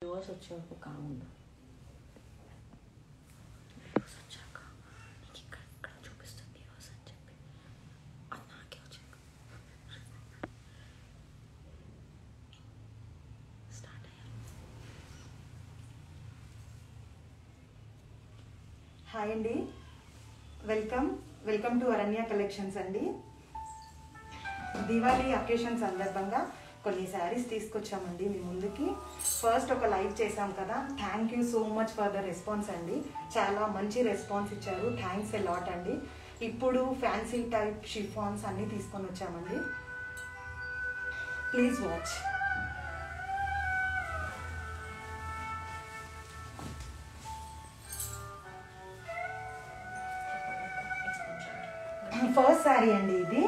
Viewers వచ్చే వరకు కాముందా వచ్చాక నీకు ఇక్కడ ఇక్కడ చూపిస్తుంది వ్యూవర్స్ అని చెప్పి అది నాకే వచ్చాక స్టార్ట్ అయ్యారు. హాయ్ అండి, వెల్కమ్ టు అరణ్య కలెక్షన్స్ అండి. దివాళీ అకేషన్ సందర్భంగా కొన్ని శారీస్ తీసుకొచ్చామండి మీ ముందుకి. ఫస్ట్ ఒక లైవ్ చేసాం కదా, thank you so much for the response అండి. చాలా మంచి రెస్పాన్స్ ఇచ్చారు, థ్యాంక్స్ ఎ లాట్ అండి. ఇప్పుడు ఫ్యాన్సీ టైప్ షిఫాన్స్ అన్నీ తీసుకొని వచ్చామండి, ప్లీజ్ వాచ్. ఫస్ట్ శారీ అండి ఇది.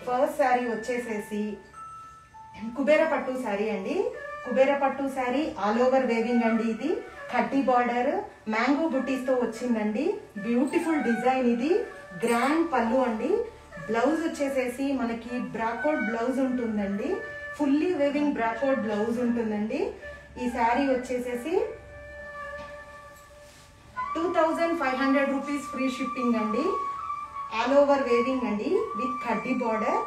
ఫస్ట్ శారీ వచ్చేసేసి కుబేర పట్టు శారీ అండి. కుబేర పట్టు శారీ ఆల్ ఓవర్ వేవింగ్ అండి. ఇది కడ్డీ బార్డర్ మ్యాంగో బుట్టీస్ తో వచ్చిందండి. బ్యూటిఫుల్ డిజైన్ ఇది. గ్రాండ్ పళ్ళు అండి. బ్లౌజ్ వచ్చేసేసి మనకి బ్రాకోడ్ బ్లౌజ్ ఉంటుందండి. ఫుల్లీ వేవింగ్ బ్రాకోడ్ బ్లౌజ్ ఉంటుందండి. ఈ శారీ వచ్చేసేసి 2500 రూపీస్ ఫ్రీ షిప్పింగ్ అండి. ఆల్ ఓవర్ వేవింగ్ అండి విత్ కడ్డీ బార్డర్.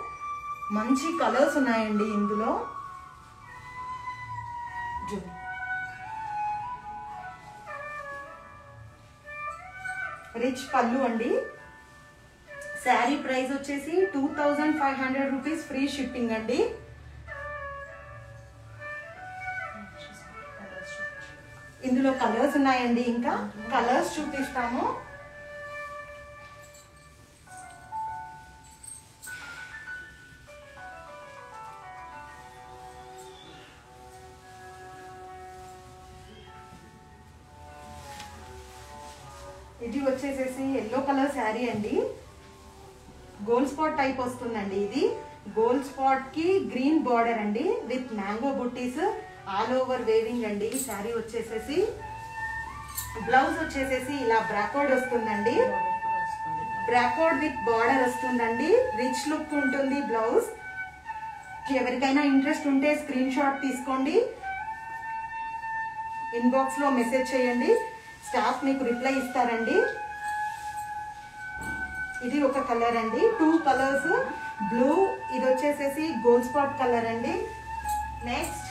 మంచి కలర్స్ ఉన్నాయండి ఇందులో. రిచ్ పళ్ళు అండి. శారీ ప్రైస్ వచ్చేసి 2500 రూపీస్ ఫ్రీ షిప్పింగ్ అండి. ఇందులో కలర్స్ ఉన్నాయండి, ఇంకా కలర్స్ చూపిస్తాము. ఇది వచ్చేసేసి ఎల్లో కలర్ శారీ అండి. గోల్డ్ స్పాట్ టైప్ వస్తుందండి. ఇది గోల్డ్ స్పాట్ కి గ్రీన్ బార్డర్ అండి with mango buttis all over weaving అండి. ఈ శారీ వచ్చేసేసి బ్లౌజ్ వచ్చేసేసి ఇలా బ్రాకోడ్ వస్తుందండి. బ్రాకోడ్ విత్ బార్డర్ వస్తుందండి. రిచ్ లుక్ ఉంటుంది బ్లౌజ్. ఎవరికైనా ఇంట్రెస్ట్ ఉంటే స్క్రీన్ షాట్ తీసుకోండి, ఇన్బాక్స్ లో మెసేజ్ చేయండి, స్టాఫ్ మీకు రిప్లై ఇస్తారండి. ఇది ఒక కలర్ అండి. 2 కలర్స్ బ్లూ, ఇది వచ్చేసేసి గోల్డ్ స్పాట్ కలర్ అండి. Next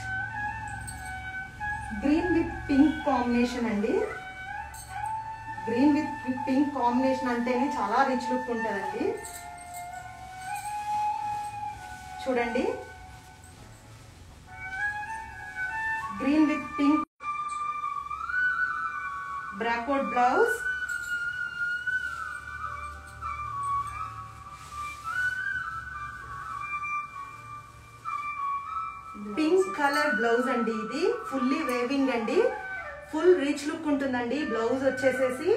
green with pink combination అండి. గ్రీన్ విత్ పింక్ కాంబినేషన్ అంటేనే చాలా రిచ్ లుక్ ఉంటుందండి. చూడండి, green with pink brocade blouse. Pink colour blouse అండి. ఇది ఫుల్లీ వేవింగ్ అండి. ఫుల్ రిచ్ లుక్ ఉంటుందండి. బ్లౌజ్ వచ్చేసేసి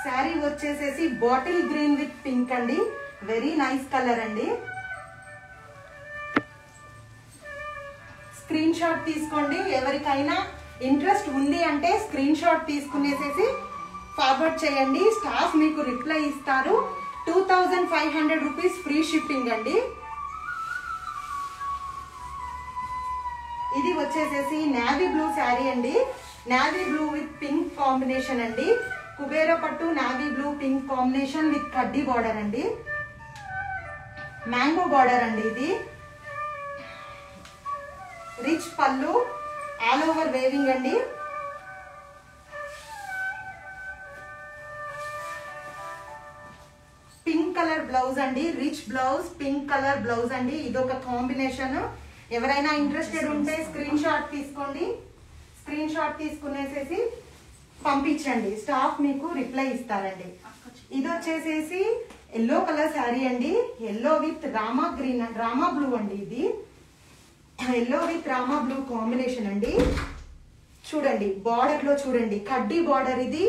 శారీ వచ్చేసేసి బాటిల్ గ్రీన్ విత్ పింక్ అండి. వెరీ నైస్ కలర్ అండి. స్క్రీన్ షాట్ తీసుకోండి. ఎవరికైనా ఇంట్రెస్ట్ ఉంది అంటే స్క్రీన్ షాట్ తీసుకునేసేసి ఫార్వర్డ్ చేయండి, స్టాఫ్ మీకు రిప్లై ఇస్తారు. 2500 రూపీస్ ఫ్రీ షిప్పింగ్ అండి. ఇది వచ్చేసేసి నావీ బ్లూ శారీ అండి. Navy blue with pink combination అండి. కుబేర పట్టు navy blue pink combination with కడ్డీ బార్డర్ అండి. మ్యాంగో బార్డర్ అండి. ఇది రిచ్ పళ్ళు ఆల్ ఓవర్ వేవింగ్ అండి. పింక్ కలర్ బ్లౌజ్ అండి. Rich blouse, pink colour blouse అండి. ఇదొక కాంబినేషన్. ఎవరైనా ఇంట్రెస్టెడ్ ఉంటే స్క్రీన్ షాట్ తీసుకోండి. స్క్రీన్ షాట్ తీసుకునేసేసి పంపించండి, స్టాఫ్ మీకు రిప్లై ఇస్తారండి. ఇది వచ్చేసేసి ఎల్లో కలర్ శారీ అండి. Yellow with Rama green, Rama blue అండి. ఇది yellow with Rama blue combination అండి. చూడండి బార్డర్ లో చూడండి, కడ్డీ బార్డర్. ఇది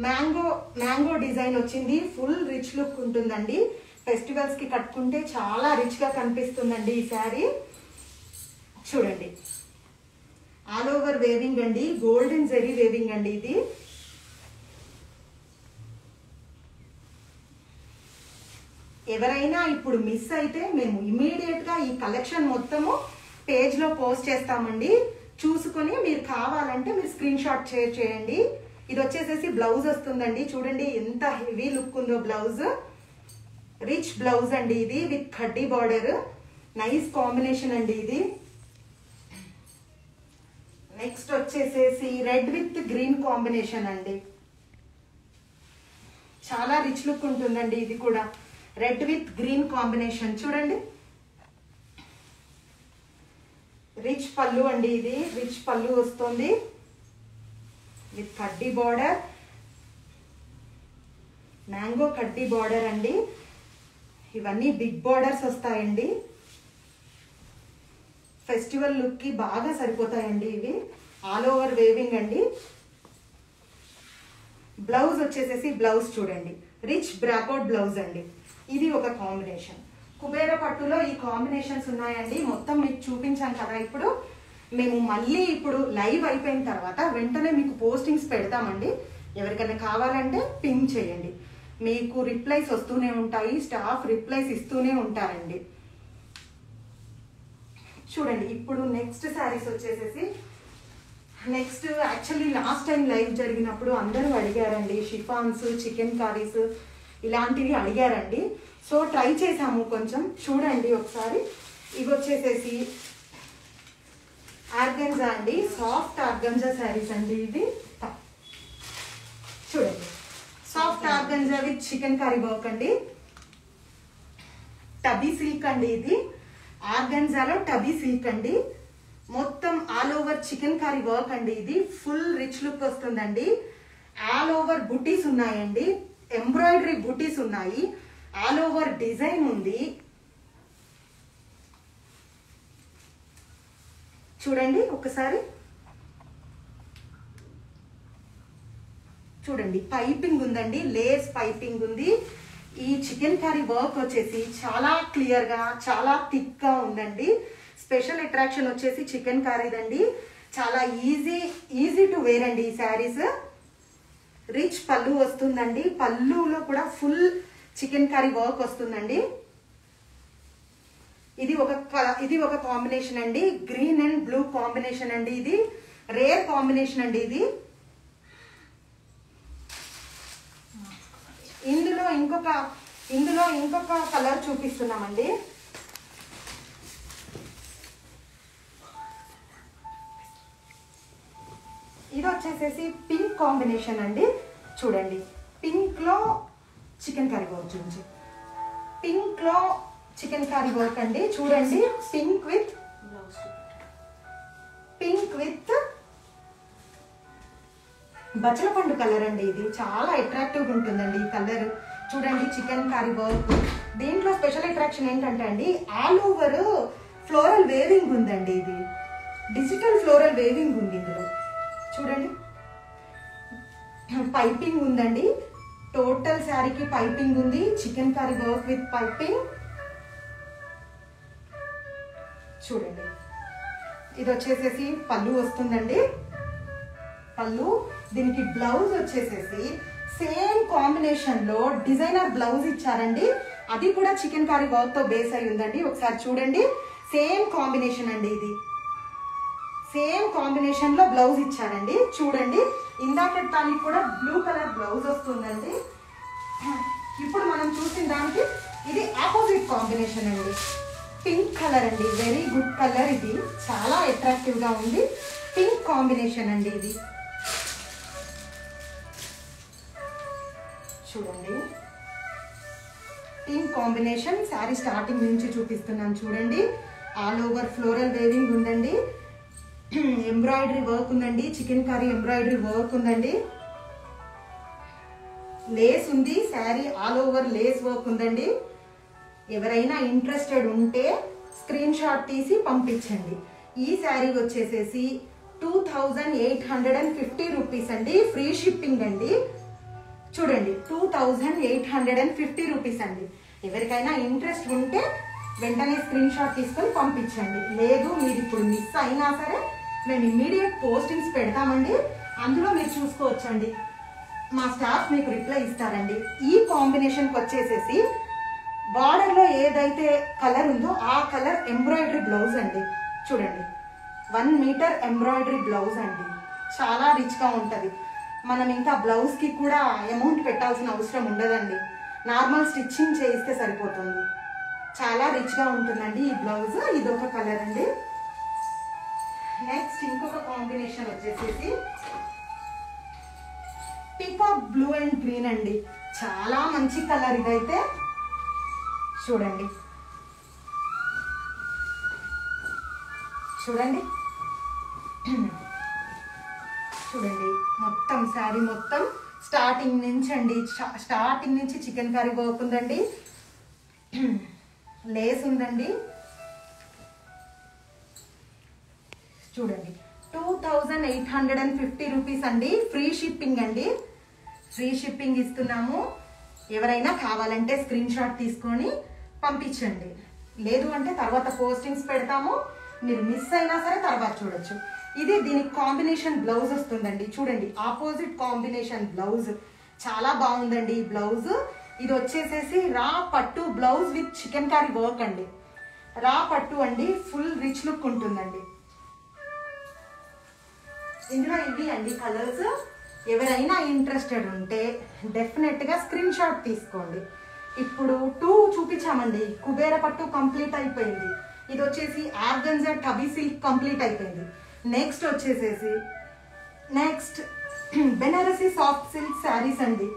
మ్యాంగో డిజైన్ వచ్చింది. ఫుల్ రిచ్ లుక్ ఉంటుందండి. ఫెస్టివల్స్ కి కట్టుకుంటే చాలా రిచ్ గా కనిపిస్తుందండి ఈ శారీ. చూడండి, ఆల్ ఓవర్ వేవింగ్ అండి. గోల్డెన్ జెరీ వేవింగ్ అండి. ఇది ఎవరైనా ఇప్పుడు మిస్ అయితే మేము ఇమీడియట్ గా ఈ కలెక్షన్ మొత్తము పేజ్ లో పోస్ట్ చేస్తామండి. చూసుకొని మీరు కావాలంటే మీరు స్క్రీన్ షాట్ షేర్ చేయండి. ఇది వచ్చేసేసి బ్లౌజ్ వస్తుందండి. చూడండి ఎంత హెవీ లుక్ ఉందో బ్లౌజ్. రిచ్ బ్లౌజ్ అండి ఇది విత్ కడ్డీ బార్డర్. నైస్ కాంబినేషన్ అండి ఇది. నెక్స్ట్ వచ్చేసేసి రెడ్ విత్ గ్రీన్ కాంబినేషన్ అండి. చాలా రిచ్ లుక్ ఉంటుందండి ఇది కూడా. రెడ్ విత్ గ్రీన్ కాంబినేషన్ చూడండి. రిచ్ పళ్ళు అండి ఇది. రిచ్ పళ్ళు వస్తుంది విత్ కడ్డీ బార్డర్. మ్యాంగో కడ్డీ బార్డర్ అండి. ఇవన్నీ బిగ్ బార్డర్స్ వస్తాయండి. ఫెస్టివల్ లుక్ కి బాగా సరిపోతాయండి ఇవి. ఆల్ ఓవర్ వేవింగ్ అండి. బ్లౌజ్ వచ్చేసేసి బ్లౌజ్ చూడండి. రిచ్ బ్రాకోట్ బ్లౌజ్ అండి. ఇది ఒక కాంబినేషన్. కుబేర పట్టులో ఈ కాంబినేషన్స్ ఉన్నాయండి. మొత్తం మీకు చూపించాను కదా. ఇప్పుడు మేము మళ్ళీ ఇప్పుడు లైవ్ అయిపోయిన తర్వాత వెంటనే మీకు పోస్టింగ్స్ పెడతామండి. ఎవరికైనా కావాలంటే పింక్ చేయండి. మీకు రిప్లైస్ వస్తూనే ఉంటాయి. స్టాఫ్ రిప్లైస్ ఇస్తూనే ఉంటారండి. చూడండి ఇప్పుడు నెక్స్ట్ శారీస్ వచ్చేసేసి next actually last time live జరిగినప్పుడు అందరూ అడిగారండి. షిఫాన్స్, చికెన్ కర్రీస్ ఇలాంటివి అడిగారండి. సో ట్రై చేసాము కొంచెం. చూడండి ఒకసారి. ఇవి వచ్చేసేసి ఆర్గంజా అండి. సాఫ్ట్ ఆర్గంజా శారీస్ అండి ఇది. చూడండి soft organza with chicken curry work అండి. టబీ సిల్క్ అండి ఇది. ఆర్గంజాలో టబీ సిల్క్ అండి. మొత్తం all over chicken curry work అండి ఇది. ఫుల్ రిచ్ లుక్ వస్తుందండి. ఆల్ ఓవర్ బుటీస్ ఉన్నాయండి. ఎంబ్రాయిడరీ బుటీస్ ఉన్నాయి. ఆల్ ఓవర్ డిజైన్ ఉంది. చూడండి ఒకసారి. చూడండి పైపింగ్ ఉందండి. లేస్ పైపింగ్ ఉంది. ఈ చికెన్ కర్రీ వర్క్ వచ్చేసి చాలా క్లియర్ గా చాలా థిక్ గా ఉందండి. స్పెషల్ అట్రాక్షన్ వచ్చేసి చికెన్ కర్రీదండి. చాలా ఈజీ టు వేర్ అండి ఈ శారీస్. రిచ్ పళ్ళు వస్తుందండి. పళ్ళులో కూడా ఫుల్ చికెన్ కర్రీ వర్క్ వస్తుందండి. ఇది ఒక కాంబినేషన్ అండి. గ్రీన్ అండ్ బ్లూ కాంబినేషన్ అండి. ఇది రేర్ కాంబినేషన్ అండి ఇది. ఇందులో ఇంకొక కలర్ చూపిస్తున్నామండి. ఇది వచ్చేసేసి పింక్ కాంబినేషన్ అండి. చూడండి పింక్ లో చికెన్ కర్రీ వర్క్ చూడండి. పింక్ లో చికెన్ కర్రీ వర్క్ అండి. చూడండి పింక్ విత్ బచ్చల పండు కలర్ అండి. ఇది చాలా అట్రాక్టివ్ గా ఉంటుందండి ఈ కలర్. చూడండి చికెన్ కర్రీ వర్క్. దీంట్లో స్పెషల్ అట్రాక్షన్ ఏంటంటే అండి ఆల్ ఓవర్ ఫ్లోరల్ వేవింగ్ ఉందండి. ఇది డిజిటల్ ఫ్లోరల్ వేవింగ్ ఉంది ఇందులో. చూడండి పైపింగ్ ఉందండి. టోటల్ శారీకి పైపింగ్ ఉంది. Chicken curry work with piping. చూడండి ఇది వచ్చేసేసి పళ్ళు వస్తుందండి. పళ్ళు. దీనికి బ్లౌజ్ వచ్చేసేసి సేమ్ కాంబినేషన్ లో డిజైనర్ బ్లౌజ్ ఇచ్చారండి. అది కూడా చికెన్ కర్రీ వర్క్ తో బేస్ అయి ఉందండి. ఒకసారి చూడండి. సేమ్ కాంబినేషన్ అండి ఇది. సేమ్ కాంబినేషన్ లో బ్లౌజ్ ఇచ్చారండి. చూడండి ఇందాక దానికి కూడా బ్లూ కలర్ బ్లౌజ్ వస్తుందండి. ఇప్పుడు మనం చూసిన దానికి ఇది ఆపోజిట్ కాంబినేషన్ అండి. పింక్ కలర్ అండి. Very good colour. ఇది చాలా అట్రాక్టివ్ గా ఉంది. పింక్ కాంబినేషన్ అండి ఇది. చూడండి పింక్ కాంబినేషన్. శారీ స్టార్టింగ్ నుంచి చూపిస్తున్నాను చూడండి. ఆల్ ఓవర్ ఫ్లోరల్ వేవింగ్ ఉందండి. ఎంబ్రాయిడరీ వర్క్ ఉందండి. చికెన్ కర్రీ ఎంబ్రాయిడరీ వర్క్ ఉందండి. లేస్ ఉంది. Sari all over lace work ఉందండి. ఎవరైనా ఇంట్రెస్టెడ్ ఉంటే స్క్రీన్ షాట్ తీసి పంపించండి. ఈ శారీ వచ్చేసేసి 2850 రూపీస్ అండి. ఫ్రీ షిప్పింగ్ అండి. చూడండి 2850 రూపీస్ అండి. ఎవరికైనా ఇంట్రెస్ట్ ఉంటే వెంటనే స్క్రీన్ షాట్ తీసుకొని పంపించండి. లేదు మీరు ఇప్పుడు మిస్ అయినా సరే మేము ఇమ్మీడియట్ పోస్టింగ్స్ పెడతామండి. అందులో మీరు చూసుకోవచ్చండి. మా స్టాఫ్ మీకు రిప్లై ఇస్తారండి. ఈ కాంబినేషన్కి వచ్చేసేసి బార్డర్ లో ఏదైతే కలర్ ఉందో ఆ కలర్ ఎంబ్రాయిడరీ బ్లౌజ్ అండి. చూడండి 1 మీటర్ ఎంబ్రాయిడరీ బ్లౌజ్ అండి. చాలా రిచ్ గా ఉంటది. మనం ఇంకా బ్లౌజ్ కి కూడా అమౌంట్ పెట్టాల్సిన అవసరం ఉండదండి. నార్మల్ స్టిచ్చింగ్ చేయిస్తే సరిపోతుంది. చాలా రిచ్ గా ఉంటుందండి ఈ బ్లౌజ్. ఇది ఒక కలర్ అండి. నెక్స్ట్ ఇంకొక కాంబినేషన్ వచ్చేసేసి పీకాక్ బ్లూ అండ్ గ్రీన్ అండి. చాలా మంచి కలర్ ఇదైతే. చూడండి చూడండి చూడండి మొత్తం శారీ మొత్తం స్టార్టింగ్ నుంచి అండి, స్టార్టింగ్ నుంచి చికెన్ కర్రీ వర్క్ ఉందండి. లేస్ ఉందండి. చూడండి 2850 రూపీస్ అండి. ఫ్రీ షిప్పింగ్ అండి. ఫ్రీ షిప్పింగ్ ఇస్తున్నాము. ఎవరైనా కావాలంటే స్క్రీన్ షాట్ తీసుకొని పంపించండి. లేదు అంటే తర్వాత పోస్టింగ్స్ పెడతాము. మీరు మిస్ అయినా సరే తర్వాత చూడొచ్చు. ఇది దీనికి కాంబినేషన్ బ్లౌజ్ వస్తుందండి. చూడండి ఆపోజిట్ కాంబినేషన్ బ్లౌజ్ చాలా బాగుందండి ఈ బ్లౌజ్. ఇది వచ్చేసేసి రా పట్టు blouse with chicken curry work అండి. రా పట్టు అండి. ఫుల్ రిచ్ లుక్ ఉంటుందండి. ఇందులో ఇవి అండి కలర్స్. ఎవరైనా ఇంట్రెస్టెడ్ ఉంటే డెఫినెట్ గా స్క్రీన్ షాట్ తీసుకోండి. ఇప్పుడు 2 చూపించామండి. కుబేర పట్టు కంప్లీట్ అయిపోయింది. ఇది వచ్చేసి ఆర్గంజా టబీ సిల్క్ కంప్లీట్ అయిపోయింది. నెక్స్ట్ వచ్చేసేసి బెనారసీ సాఫ్ట్ సిల్క్ శారీస్ అండి.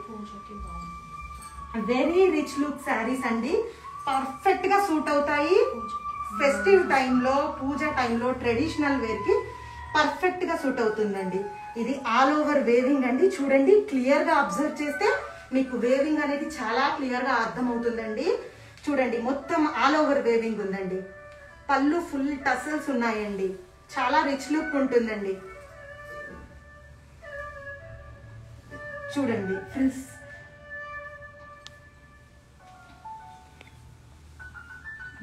వెరీ రిచ్ లుక్ శారీస్ అండి. పర్ఫెక్ట్ గా సూట్ అవుతాయి. ఫెస్టివ్ టైంలో, పూజ టైంలో ట్రెడిషనల్ వేర్ కి పర్ఫెక్ట్ గా సూట్ అవుతుందండి. ఇది ఆల్ ఓవర్ వేవింగ్ అండి. చూడండి క్లియర్ గా అబ్జర్వ్ చేస్తే మీకు వేవింగ్ అనేది చాలా క్లియర్ గా అర్థం అవుతుందండి. చూడండి మొత్తం ఆల్ ఓవర్ వేవింగ్ ఉందండి. పళ్ళు ఫుల్ టసల్స్ ఉన్నాయండి. చాలా రిచ్ లుక్ ఉంటుందండి. చూడండి ఫ్రిల్స్.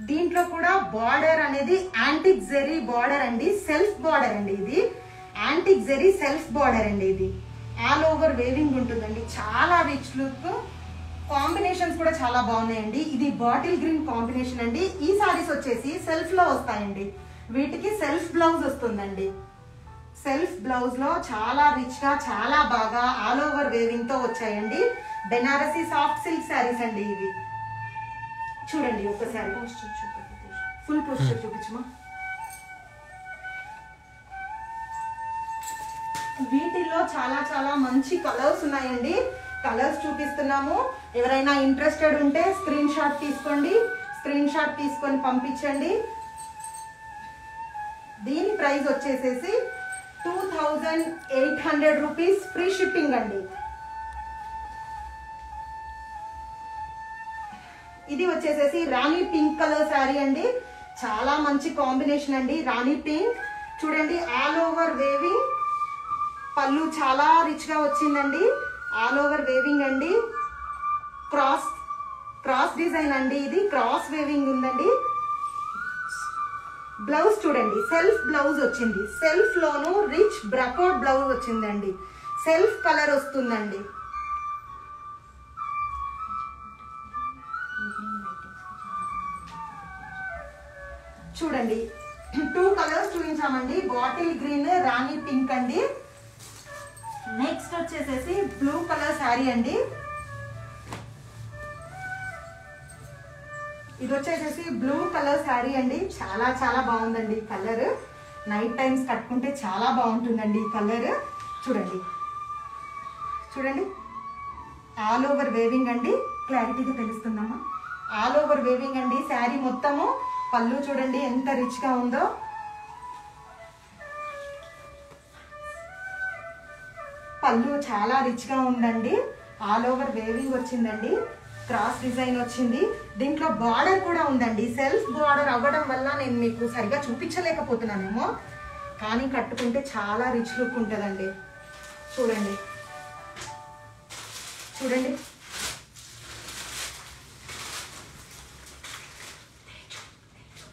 దీంట్లో కూడా బార్డర్ అనేది యాంటిక్ జెరీ బార్డర్ అండి. సెల్ఫ్ బార్డర్ అండి. ఇది యాంటిక్ జెరీ సెల్ఫ్ బార్డర్ అండి. ఇది ఆల్ ఓవర్ వేవింగ్ ఉంటుందండి. చాలా రిచ్ లుక్. కాంబినేషన్స్ కూడా చాలా బాగున్నాయండి. ఇది బాటిల్ గ్రీన్ కాంబినేషన్ అండి. ఈ సారీస్ వచ్చేసి సెల్ఫ్ లో వస్తాయండి. వీటికి సెల్ఫ్ బ్లౌజ్ వస్తుందండి. సెల్ఫ్ బ్లౌజ్ లో చాలా రిచ్ గా చాలా బాగా ఆల్ ఓవర్ వేవింగ్ తో వచ్చాయండి. బెనారసీ సాఫ్ట్ సిల్క్ శారీస్ అండి ఇవి. చూడండి ఒకసారి ఫుల్ పోస్టర్ చూపించమా. వీటిల్లో చాలా చాలా మంచి కలర్స్ ఉన్నాయండి. కలర్స్ చూపిస్తున్నాము. ఎవరైనా ఇంట్రెస్టెడ్ ఉంటే స్క్రీన్ షాట్ తీసుకోండి. స్క్రీన్ షాట్ తీసుకొని పంపించండి. దీని ప్రైస్ వచ్చేసేసి 2800 రూపీస్. ఫ్రీ షిప్పింగ్ అండి. ఇది వచ్చేసేసి రాణి పింక్ కలర్ శారీ అండి. చాలా మంచి కాంబినేషన్ అండి. రాణి పింక్. చూడండి ఆల్ ఓవర్ వేవింగ్. పళ్ళు చాలా రిచ్ గా వచ్చిందండి. ఆల్ ఓవర్ వేవింగ్ అండి. క్రాస్ డిజైన్ అండి. ఇది క్రాస్ వేవింగ్ ఉందండి. బ్లౌజ్ చూడండి సెల్ఫ్ బ్లౌజ్ వచ్చింది. సెల్ఫ్ లోను రిచ్ బ్రకోట్ బ్లౌజ్ వచ్చిందండి. సెల్ఫ్ కలర్ వస్తుందండి. చూడండి 2 కలర్స్ చూపించామండి. బాటిల్ గ్రీన్, రాణి పింక్ అండి. నెక్స్ట్ వచ్చేసేసి బ్లూ కలర్ శారీ అండి. ఇది వచ్చేసేసి బ్లూ కలర్ శారీ అండి. చాలా చాలా బాగుందండి ఈ కలర్. నైట్ టైమ్స్ కట్టుకుంటే చాలా బాగుంటుందండి ఈ కలర్. చూడండి చూడండి ఆల్ ఓవర్ వేవింగ్ అండి. క్లారిటీగా తెలుస్తుందమ్మా. ఆల్ ఓవర్ వేవింగ్ అండి. శారీ మొత్తము. పళ్ళు చూడండి ఎంత రిచ్ గా ఉందో. పళ్ళు చాలా రిచ్ గా ఉందండి. ఆల్ ఓవర్ వేవింగ్ వచ్చిందండి. క్రాస్ డిజైన్ వచ్చింది. దీంట్లో బార్డర్ కూడా ఉందండి. సెల్ఫ్ బార్డర్ అవ్వడం వల్ల నేను మీకు సరిగా చూపించలేకపోతున్నానేమో, కానీ కట్టుకుంటే చాలా రిచ్ లుక్ ఉంటుందండి. చూడండి చూడండి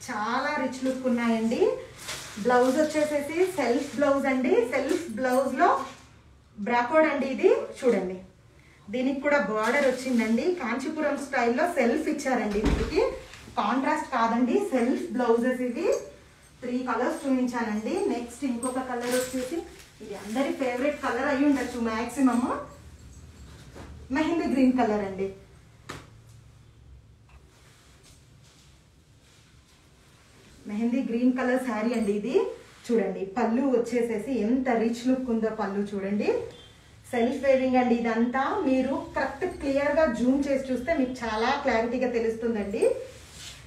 చాలా రిచ్ లుక్ ఉన్నాయండి. బ్లౌజ్ వచ్చేసేసి సెల్ఫ్ బ్లౌజ్ అండి. సెల్ఫ్ బ్లౌజ్ లో బ్రాకోడ్ అండి. ఇది చూడండి దీనికి కూడా బార్డర్ వచ్చిందండి. కాంచీపురం స్టైల్లో సెల్ఫ్ ఇచ్చారండి. వీటికి కాంట్రాస్ట్ కాదండి, సెల్ఫ్ బ్లౌజెస్ ఇవి. 3 కలర్స్ చూపించానండి. నెక్స్ట్ ఇంకొక కలర్ వచ్చేసి ఇది అందరి ఫేవరెట్ కలర్ అయి ఉండొచ్చు మ్యాక్సిమమ్, మెహందీ గ్రీన్ కలర్ అండి. మెహందీ గ్రీన్ కలర్ శారీ అండి ఇది. చూడండి పళ్ళు వచ్చేసేసి ఎంత రిచ్ లుక్ ఉందో పళ్ళు చూడండి. సెల్ఫ్ వేవింగ్ అండి ఇదంతా. మీరు కరెక్ట్ క్లియర్గా జూమ్ చేసి చూస్తే మీకు చాలా క్లారిటీగా తెలుస్తుందండి.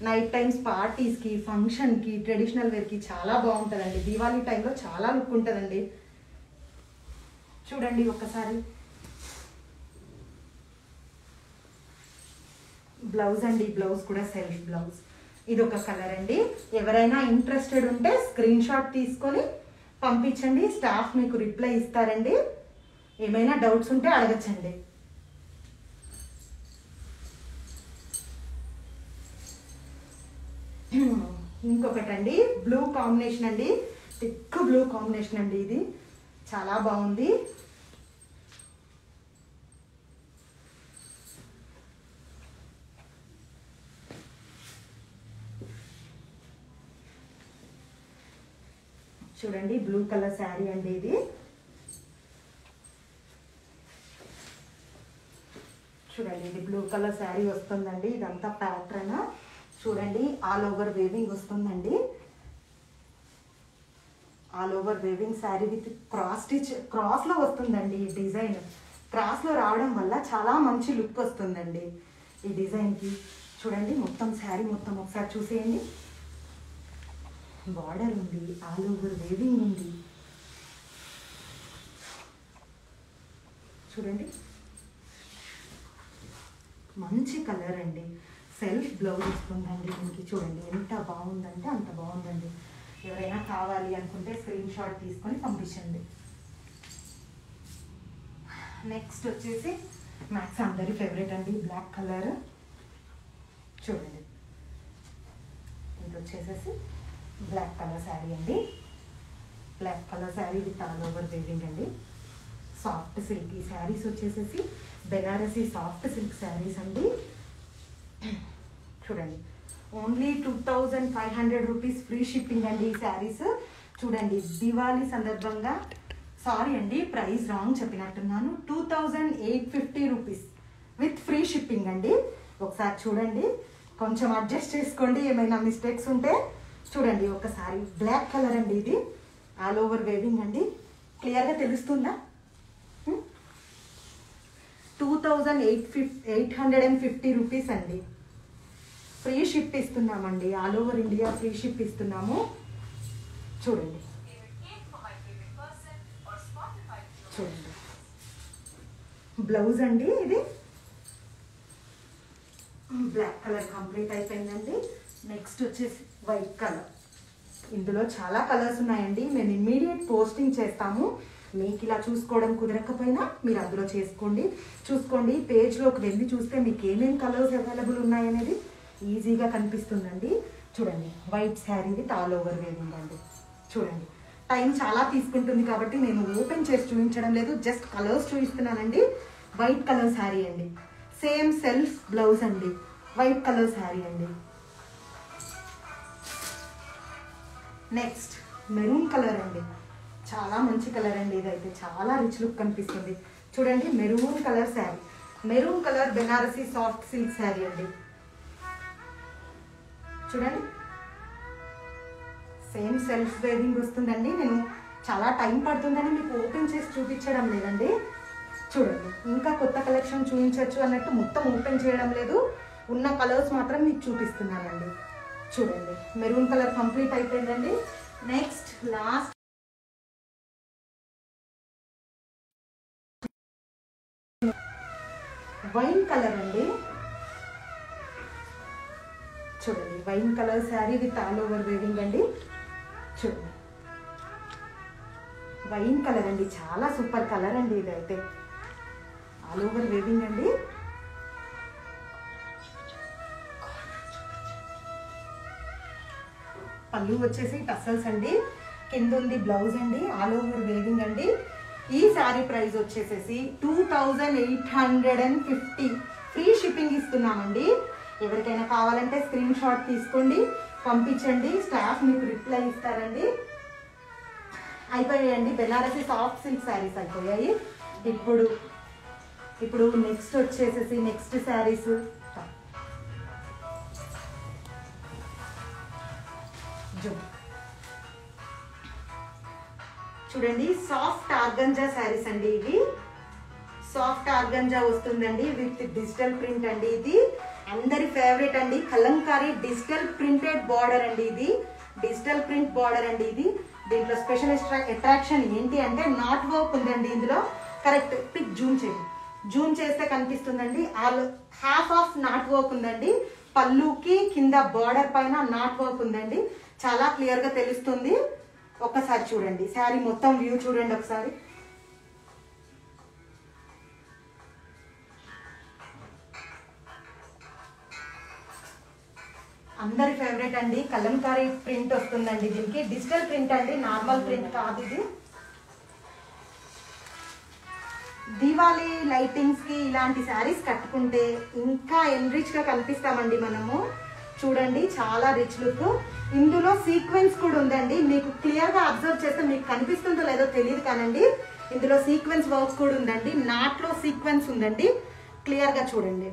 నైట్ టైమ్స్ పార్టీస్కి, ఫంక్షన్కి, ట్రెడిషనల్ వేర్కి చాలా బాగుంటుందండి. దీవాళీ టైంలో చాలా లుక్ ఉంటుందండి. చూడండి ఒకసారి బ్లౌజ్ అండి. బ్లౌజ్ కూడా సెల్ఫ్ బ్లౌజ్. ఇది ఒక కలర్ అండి. ఎవరైనా ఇంట్రెస్టెడ్ ఉంటే స్క్రీన్ షాట్ తీసుకొని పంపించండి. స్టాఫ్ మీకు రిప్లై ఇస్తారండి. ఏమైనా డౌట్స్ ఉంటే అడగచ్చండి. ఇంకొకటండి బ్లూ కాంబినేషన్ అండి. థిక్ బ్లూ కాంబినేషన్ అండి. ఇది చాలా బాగుంది. చూడండి బ్లూ కలర్ శారీ అండి ఇది. చూడండి ఇది బ్లూ కలర్ శారీ వస్తుందండి. ఇదంతా ప్యాటర్న్ చూడండి. ఆల్ ఓవర్ వేవింగ్ వస్తుందండి. All over weaving sari with cross stitch, క్రాస్లో వస్తుందండి ఈ డిజైన్. క్రాస్లో రావడం వల్ల చాలా మంచి లుక్ వస్తుందండి ఈ డిజైన్కి. చూడండి మొత్తం శారీ మొత్తం ఒకసారి చూసేయండి. బార్డర్ ఉంది, ఆల్ ఓవర్ వేవింగ్ ఉంది. చూడండి మంచి కలర్ అండి. సెల్ఫ్ బ్లౌజ్ వస్తుందండి దీనికి. చూడండి ఎంత బాగుందంటే అంత బాగుందండి. ఎవరైనా కావాలి అనుకుంటే స్క్రీన్ షాట్ తీసుకొని పంపించండి. నెక్స్ట్ వచ్చేసి మ్యాక్స్ అందరి ఫేవరెట్ అండి బ్లాక్ కలర్. చూడండి ఇది వచ్చేసేసి బ్లాక్ కలర్ శారీ అండి. Black colour sari with all over weaving అండి. Soft silk. ఈ శారీస్ వచ్చేసేసి బెనారసీ సాఫ్ట్ సిల్క్ శారీస్ అండి. చూడండి ఓన్లీ 2500 రూపీస్ ఫ్రీ షిప్పింగ్ అండి ఈ శారీస్. చూడండి దివాళీ సందర్భంగా, సారీ అండి ప్రైస్ రాంగ్ చెప్పినట్టున్నాను, 2850 రూపీస్ విత్ ఫ్రీ షిప్పింగ్ అండి. ఒకసారి చూడండి, కొంచెం అడ్జస్ట్ చేసుకోండి ఏమైనా మిస్టేక్స్ ఉంటే. చూడండి ఒకసారి బ్లాక్ కలర్ అండి ఇది. ఆల్ ఓవర్ వేవింగ్ అండి. క్లియర్గా తెలుస్తుందా? 2850 రూపీస్ అండి. ఫ్రీ షిప్ ఇస్తున్నామండి. All over India free ship ఇస్తున్నాము. చూడండి చూడండి బ్లౌజ్ అండి ఇది. బ్లాక్ కలర్ కంప్లీట్ అయిపోయిందండి. నెక్స్ట్ వచ్చేసి వైట్ కలర్. ఇందులో చాలా కలర్స్ ఉన్నాయండి. మేము ఇమ్మీడియట్ పోస్టింగ్ చేస్తాము. మీకు ఇలా చూసుకోవడం కుదరకపోయినా మీరు అందులో చూసుకోండి. పేజ్లోకి వెళ్ళి చూస్తే మీకు ఏమేమి కలర్స్ అవైలబుల్ ఉన్నాయనేది ఈజీగా కనిపిస్తుందండి. చూడండి white sari with all over weaving అండి. చూడండి టైం చాలా తీసుకుంటుంది కాబట్టి నేను ఓపెన్ చేసి చూపించడం లేదు, జస్ట్ కలర్స్ చూపిస్తున్నానండి. వైట్ కలర్ శారీ అండి. సేమ్ సెల్ఫ్ బ్లౌజ్ అండి. వైట్ కలర్ శారీ అండి. నెక్స్ట్ మెరూన్ కలర్ అండి. చాలా మంచి కలర్ అండి. ఇదైతే చాలా రిచ్ లుక్ కనిపిస్తుంది. చూడండి maroon colour sari. Maroon colour Banarasi soft silk sari అండి. చూడండి సేమ్ సెల్ఫ్ వేవింగ్ వస్తుందండి. నేను చాలా టైం పడుతుందని మీకు ఓపెన్ చేసి చూపించడం లేదండి. చూడండి ఇంకా కొత్త కలెక్షన్ చూపించవచ్చు అన్నట్టు మొత్తం ఓపెన్ చేయడం లేదు. ఉన్న కలర్స్ మాత్రం మీకు చూపిస్తున్నానండి. చూడండి మెరూన్ కలర్ కంప్లీట్ అయిపోయిందండి. నెక్స్ట్ లాస్ట్ వైన్ కలర్ అండి. చూడండి wine colour sari with all over weaving అండి. చూడండి వైన్ కలర్ అండి. చాలా సూపర్ కలర్ అండి. ఇదైతే ఆల్ ఓవర్ వేవింగ్ అండి. పళ్ళు వచ్చేసి టసల్స్ అండి. కింద ఉంది బ్లౌజ్ అండి. ఆల్ ఓవర్ వేవింగ్ అండి. ఈ శారీ ప్రైస్ వచ్చేసేసి 2850 ఫ్రీ షిప్పింగ్ ఇస్తున్నామండి. ఎవరికైనా కావాలంటే స్క్రీన్ షాట్ తీసుకోండి, పంపించండి. స్టాఫ్ మీకు రిప్లై ఇస్తారండి. అయిపోయాయండి, బెనారసి సాఫ్ట్ సిల్క్ శారీస్ అయిపోయాయి. ఇప్పుడు నెక్స్ట్ వచ్చేసేసి నెక్స్ట్ శారీస్ చూడండి. సాఫ్ట్ ఆర్గంజా శారీస్ అండి. ఇవి సాఫ్ట్ ఆర్గంజా వస్తుందండి విత్ డిజిటల్ ప్రింట్ అండి. ఇది అందరి ఫేవరెట్ అండి. కలంకారీ డిజిటల్ ప్రింటెడ్ బార్డర్ అండి. ఇది డిజిటల్ ప్రింట్ బార్డర్ అండి. ఇది దీంట్లో స్పెషల్ అట్రాక్షన్ ఏంటి అంటే నాట్ వర్క్ ఉందండి ఇందులో. కరెక్ట్ పిక్ జూమ్ చేస్తే కనిపిస్తుందండి. హాఫ్ ఆఫ్ నాట్ వర్క్ ఉందండి. పళ్ళుకి కింద బార్డర్ పైన నాట్ వర్క్ ఉందండి. చాలా క్లియర్ గా తెలుస్తుంది. ఒక్కసారి చూడండి, శారీ మొత్తం వ్యూ చూడండి ఒకసారి. అందరి ఫేవరెట్ అండి. కలంకారీ ప్రింట్ వస్తుందండి. దీనికి డిజిటల్ ప్రింట్ అండి, నార్మల్ ప్రింట్ కాదు ఇది. దీవాలి లైటింగ్స్ కి ఇలాంటి శారీస్ కట్టుకుంటే ఇంకా ఎన్రిచ్ గా కనిపిస్తామండి మనము. చూడండి, చాలా రిచ్ లుక్. ఇందులో సీక్వెన్స్ కూడా ఉందండి. మీకు క్లియర్ గా అబ్జర్వ్ చేస్తే మీకు కనిపిస్తుందో లేదో తెలియదు కానండి, ఇందులో సీక్వెన్స్ వర్క్ కూడా ఉందండి. నాట్లో సీక్వెన్స్ ఉందండి, క్లియర్ గా చూడండి.